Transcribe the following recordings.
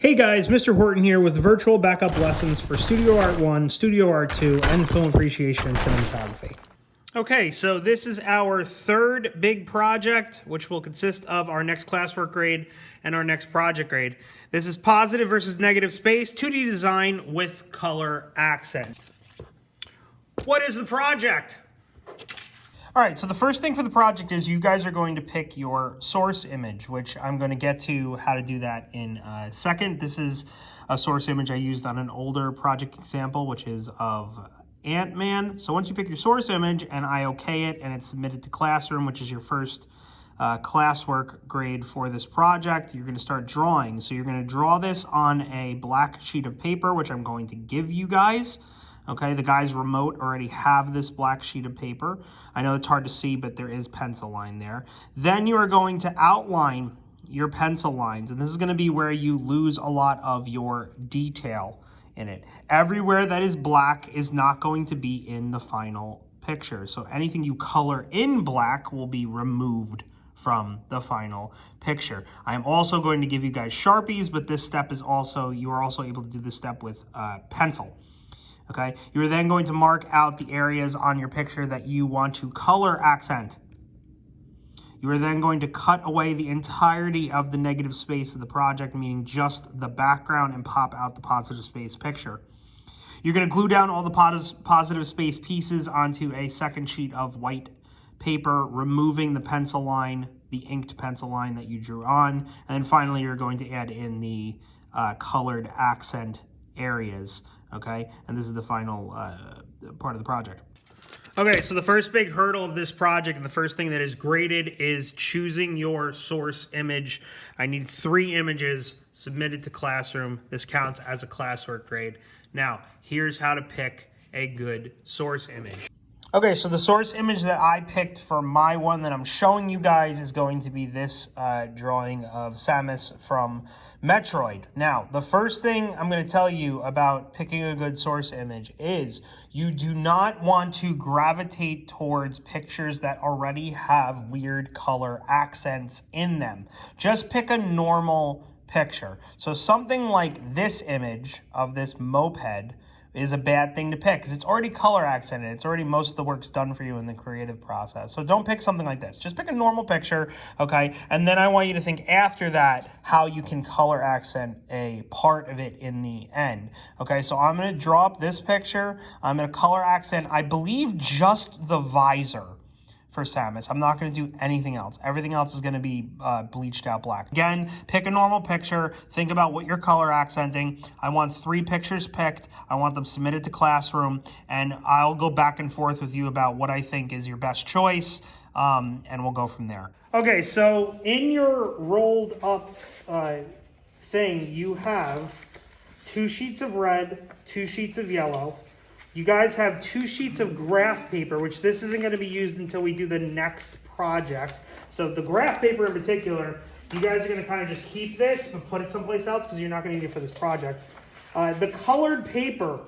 Hey guys, Mr. Horton here with virtual backup lessons for Studio Art 1, Studio Art 2, and Film Appreciation and Cinematography. Okay, so this is our third big project, which will consist of our next classwork grade and our next project grade. This is positive versus negative space, 2D design with color accent. What is the project? All right, so the first thing for the project is you guys are going to pick your source image, which I'm going to get to how to do that in a second. This is a source image I used on an older project example, which is of Ant-Man. So once you pick your source image and I okay it and it's submitted to Classroom, which is your first classwork grade for this project, you're going to start drawing. So you're going to draw this on a black sheet of paper, which I'm going to give you guys. Okay, the guys remote already have this black sheet of paper. I know it's hard to see, but there is pencil line there. Then you are going to outline your pencil lines, and this is going to be where you lose a lot of your detail in it. Everywhere that is black is not going to be in the final picture. So anything you color in black will be removed from the final picture. I am also going to give you guys Sharpies, but this step is also, you are also able to do this step with pencil. Okay, you're then going to mark out the areas on your picture that you want to color accent. You are then going to cut away the entirety of the negative space of the project, meaning just the background, and pop out the positive space picture. You're going to glue down all the positive space pieces onto a second sheet of white paper, removing the pencil line, the inked pencil line that you drew on. And then finally, you're going to add in the colored accent areas. Okay, and this is the final part of the project. Okay, so the first big hurdle of this project and the first thing that is graded is choosing your source image. I need 3 images submitted to Classroom. This counts as a classwork grade. Now, here's how to pick a good source image. Okay, so the source image that I picked for my one that I'm showing you guys is going to be this drawing of Samus from Metroid. Now, the first thing I'm going to tell you about picking a good source image is you do not want to gravitate towards pictures that already have weird color accents in them. Just pick a normal picture. So something like this image of this moped is a bad thing to pick because it's already color accented. It's already, most of the work's done for you in the creative process. So don't pick something like this. Just pick a normal picture, okay? And then I want you to think after that how you can color accent a part of it in the end. Okay, so I'm gonna draw up this picture. I'm gonna color accent, I believe, just the visor for Samus. I'm not going to do anything else. Everything else is going to be bleached out black. Again, pick a normal picture. Think about what you're color accenting. I want 3 pictures picked. I want them submitted to Classroom, and I'll go back and forth with you about what I think is your best choice, and we'll go from there. Okay, so in your rolled up thing, you have 2 sheets of red, 2 sheets of yellow. You guys have 2 sheets of graph paper, which this isn't going to be used until we do the next project. So the graph paper in particular, you guys are going to kind of just keep this, but put it someplace else because you're not going to need it for this project. The colored paper,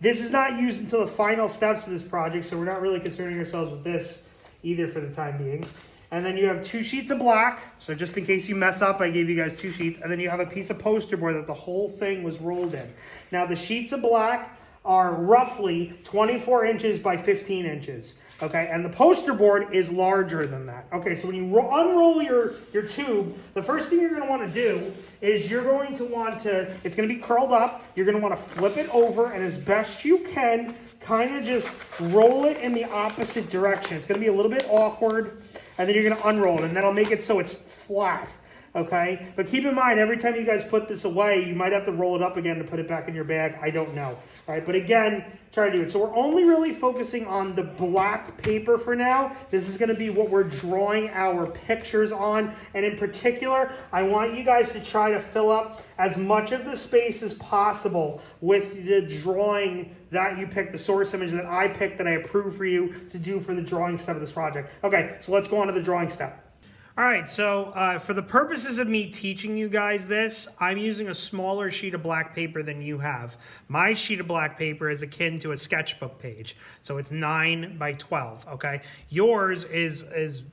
this is not used until the final steps of this project, so we're not really concerning ourselves with this either for the time being. And then you have 2 sheets of black, so just in case you mess up, I gave you guys 2 sheets. And then you have a piece of poster board that the whole thing was rolled in. Now the sheets of black are roughly 24 inches by 15 inches, okay? And the poster board is larger than that. Okay, so when you unroll your tube, the first thing you're gonna wanna do is you're going to want to, it's gonna be curled up, you're gonna wanna flip it over, and as best you can, kind of just roll it in the opposite direction. It's gonna be a little bit awkward, and then you're gonna unroll it, and that'll make it so it's flat, okay? But keep in mind, every time you guys put this away, you might have to roll it up again to put it back in your bag. I don't know, all right? But again, try to do it. So we're only really focusing on the black paper for now. This is gonna be what we're drawing our pictures on. And in particular, I want you guys to try to fill up as much of the space as possible with the drawing that you picked, the source image that I picked that I approved for you to do for the drawing step of this project. Okay, so let's go on to the drawing step. All right, so for the purposes of me teaching you guys this, I'm using a smaller sheet of black paper than you have. My sheet of black paper is akin to a sketchbook page, so it's 9 by 12, okay? Yours is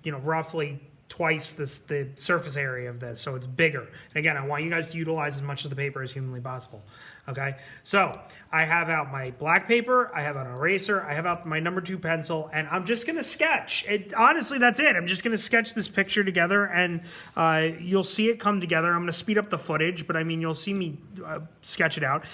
roughly twice the surface area of this, so it's bigger. And again, I want you guys to utilize as much of the paper as humanly possible. Okay, so I have out my black paper, I have an eraser, I have out my number 2 pencil, and I'm just gonna sketch. Honestly, that's it. I'm just gonna sketch this picture together, and you'll see it come together. I'm gonna speed up the footage, but I mean, you'll see me sketch it out.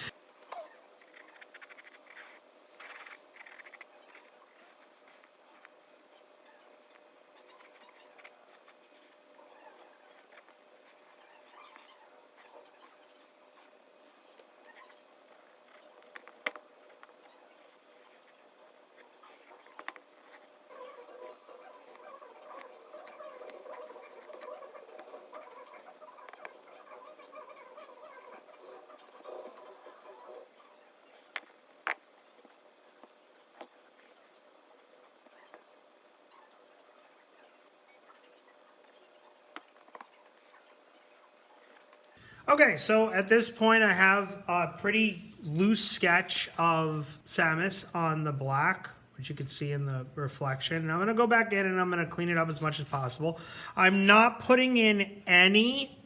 Okay, so at this point I have a pretty loose sketch of Samus on the black, which you can see in the reflection. And I'm going to go back in and I'm going to clean it up as much as possible. I'm not putting in any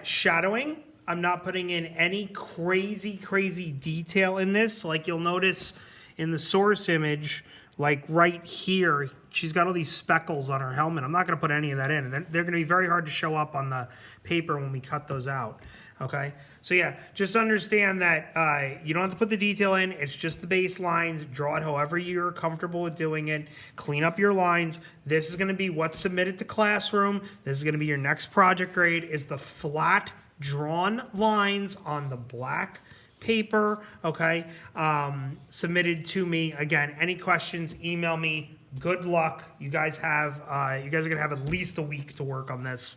shadowing. I'm not putting in any crazy detail in this. Like you'll notice in the source image, like right here, she's got all these speckles on her helmet. I'm not going to put any of that in. They're going to be very hard to show up on the paper when we cut those out. Okay, so yeah, just understand that you don't have to put the detail in. It's just the base lines. Draw it however you're comfortable with doing it. Clean up your lines. This is going to be what's submitted to Classroom. This is going to be your next project grade, is the flat drawn lines on the black paper, okay, submitted to me. Again, any questions, email me. Good luck. You guys are gonna have at least a week to work on this.